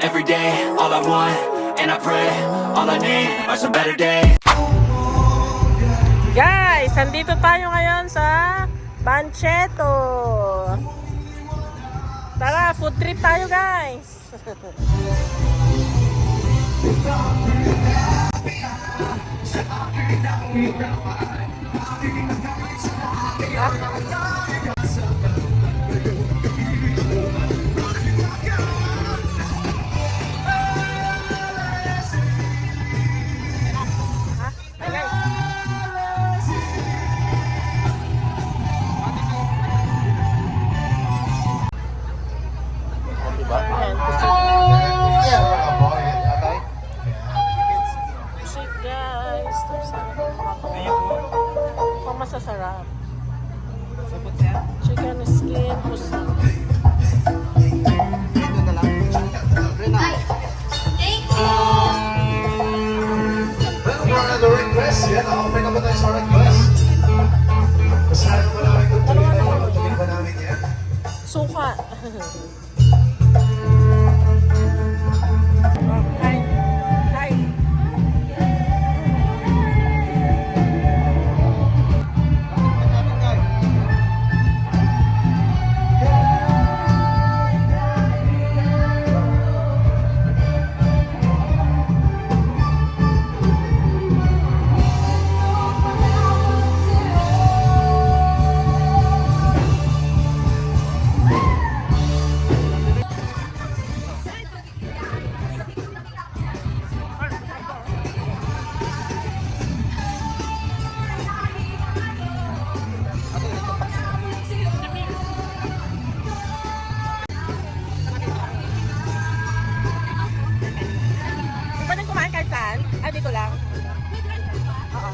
every day, all I want, and I pray, all I need are some better days. Guys, andito tayo ngayon sa Bancheto. Tara, food trip tayo guys. Masasarap. Chicken skin, puso. Another request, yan. Open na ba tayo sa request? Masahan pa namin kung tuloy ba namin yan? Suka. Dito lang. Oo.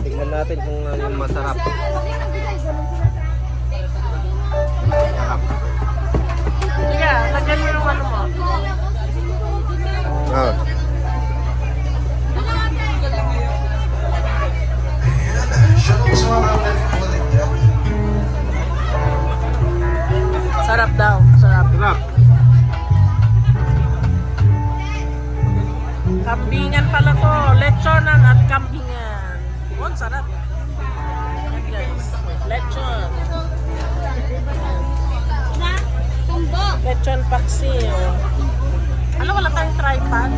Tingnan natin kung ano yung masarap. Sarap. Sige, lagyan mo yung ano mo. Oh. Sarap daw. Sarap. Sarap. Kambingan pala to. Lechonan at kambingan. Oh, sarap. Yan guys. Lechon. Lechon paksiw. Ano, wala tayong tripod?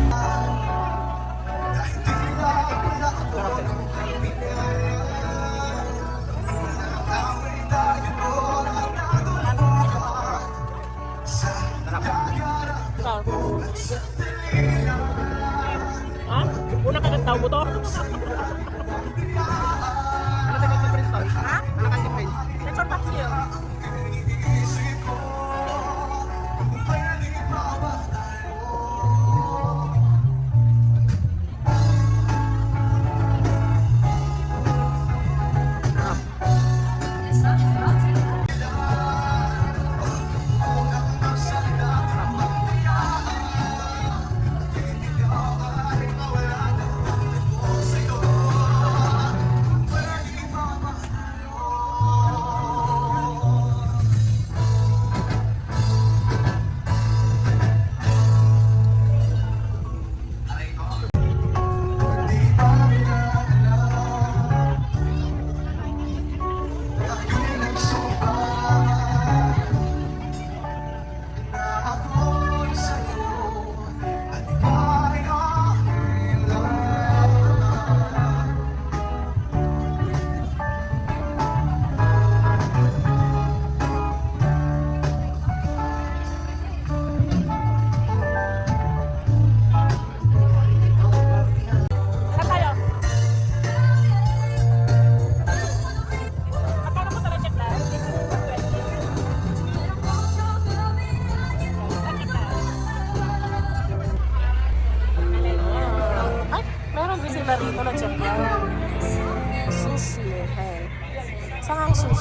Ha? Una ka nagtao mo to? Ha? Lechon paksiw.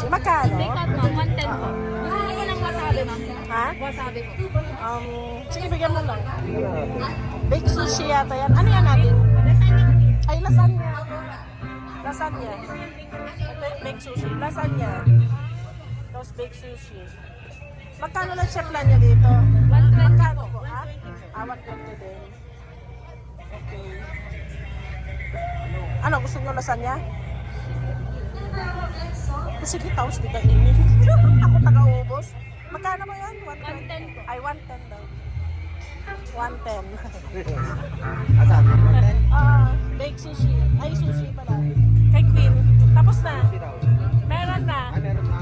Magkano? Cut ma'am, 110 po. Gusto niyo ng wasabi ma'am? Ha? Wasabi po. Sige, bigyan mo lang. Baked sushi yata yan. Ano yan natin? Ay, lasagna. Lasagna. Ito yung baked sushi. Lasagna. Tapos baked sushi. Magkano lang chef plan niya dito? 120 Magkano po. po, ha? 120 din. Okay. Ano, gusto nyo lasagna? Sige, taos di ka init. Ako taga-ubos. Magkano ba yan? 110 po. Ay, 110 daw. 110. Asan? 110? Baked sushi. Ay, sushi pala. Kay Queen. Tapos na. Siraw. Meron na. Ah, meron na.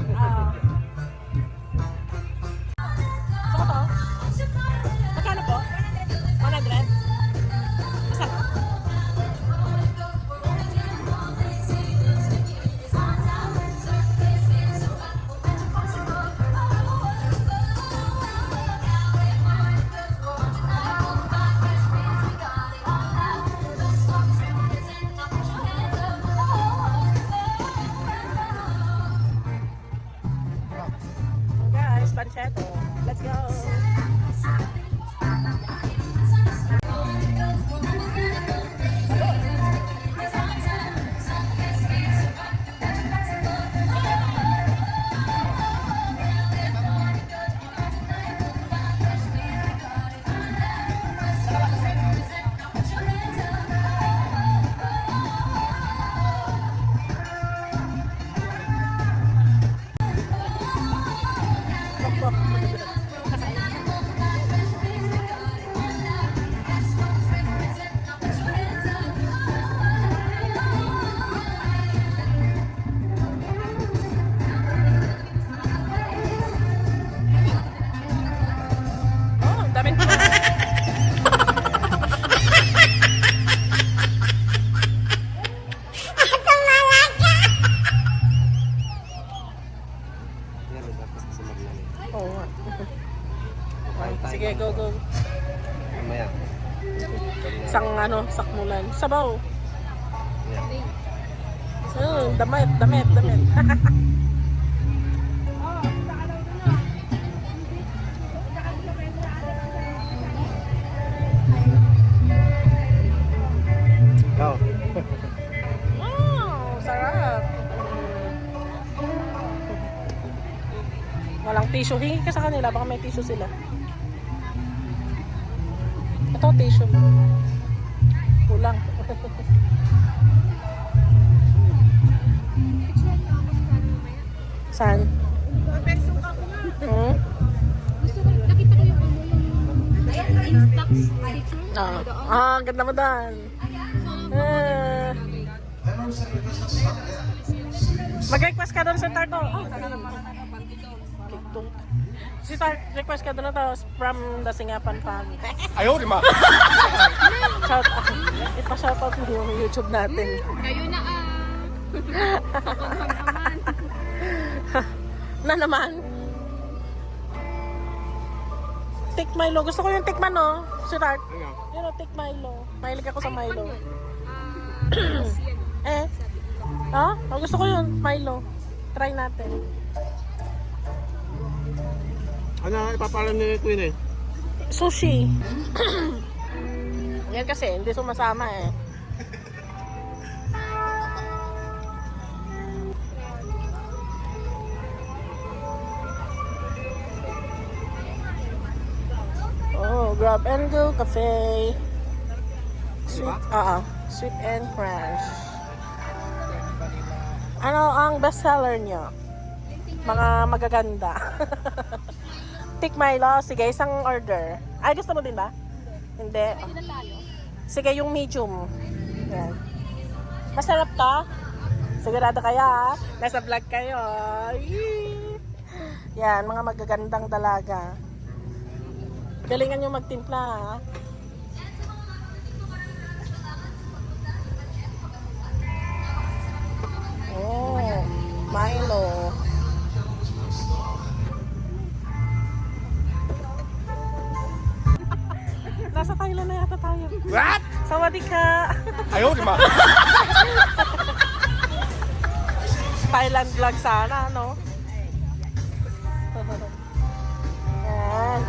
Gusto ko to? Magkano po? 100? Isa. Guys, panchetto. Let's go. Oh, ang daming Yan, tapos sa maglan. Oo nga. Kain tayo. Sige, go, go. Mamaya. Isang sakmulan. Sabaw. Yan. Damit. Ikaw. Sarap. Walang tissue. Hingi ka sa kanila. Baka may tissue sila. Ito, tissue. Kulang. Saan? Gusto ko, nakita ko yung Instax picture. Ganda mo dan. Mag-request ka doon sa Tarto. Si Tart, request ka doon na to from the Singapan family. Ayaw, di ma. Shout out. Ipa-shout out mo yung YouTube natin. Kayo na Na naman. Tik Milo. Gusto ko yung Tik no? Si Tart. Yun o, Tik Milo. Mahilig ako sa Milo. Gusto ko yun, Milo. Try natin. Ano, ipapalam ni Queen eh? Sushi. Yan kasi, hindi sumasama eh. Oh, grab and go cafe. Sweet, sweet and crunch. Ano ang best seller niyo? Mga magaganda. Tik Milo, sige, isang order. Ay, gusto mo din ba? Hindi. Sige, yung medium. Yan. Masarap ka? Sigurado kaya, ha? Nasa vlog kayo. Yee! Yan, mga magagandang dalaga. Galingan nyo magtimpla, ha? Oh, Milo. Nasa Thailand na yata tayo. What? Sawadee ka. Ayaw, di ma. Thailand vlog sana, no? Yan.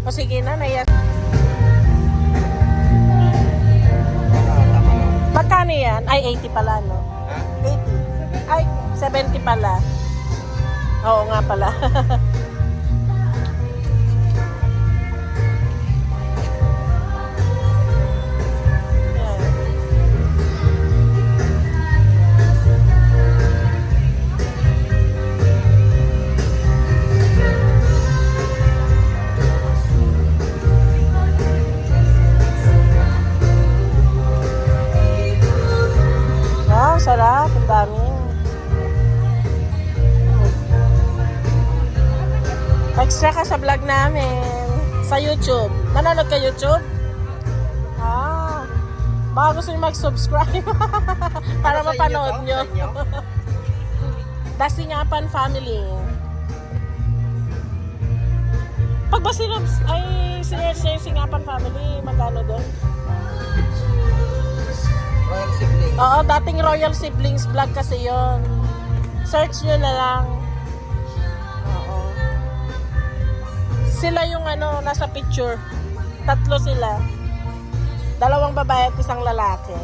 O sige na, naiyak. Magkano yan? Ay, 80 pala, no? 80. Ay, 70 pala. Oo nga pala. Yan. Wow, sarap. Ang dami. Extra ka sa vlog namin. Sa YouTube. Nanonood ka YouTube? Ah. Baka gusto nyo mag-subscribe. Para mapanood nyo. Dasingapan Family. Pag ba sinubs, ay sinerge yung Singapan Family, magkano doon? Royal Sibling. Oo, dating Royal Siblings vlog kasi yon. Search nyo na lang. Oo. Sila yung nasa picture. 3 sila. 2 babae at 1 lalaki.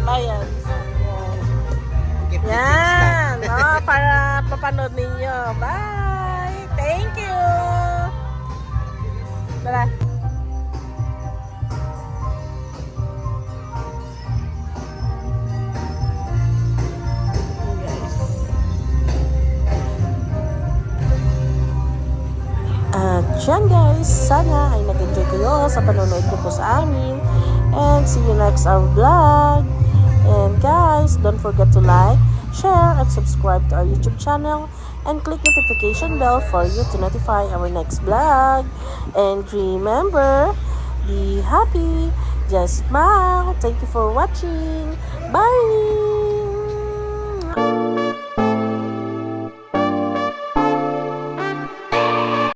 Bayan. Yan. Para papanood ninyo. Bye. Thank you. Tara. At yan guys, sana ay nag-enjoy kayo sa panonood ko po sa amin. And see you next our vlog. And guys, don't forget to like, share, and subscribe to our YouTube channel. And click notification bell for you to notify our next vlog. And remember, be happy, just smile. Thank you for watching. Bye!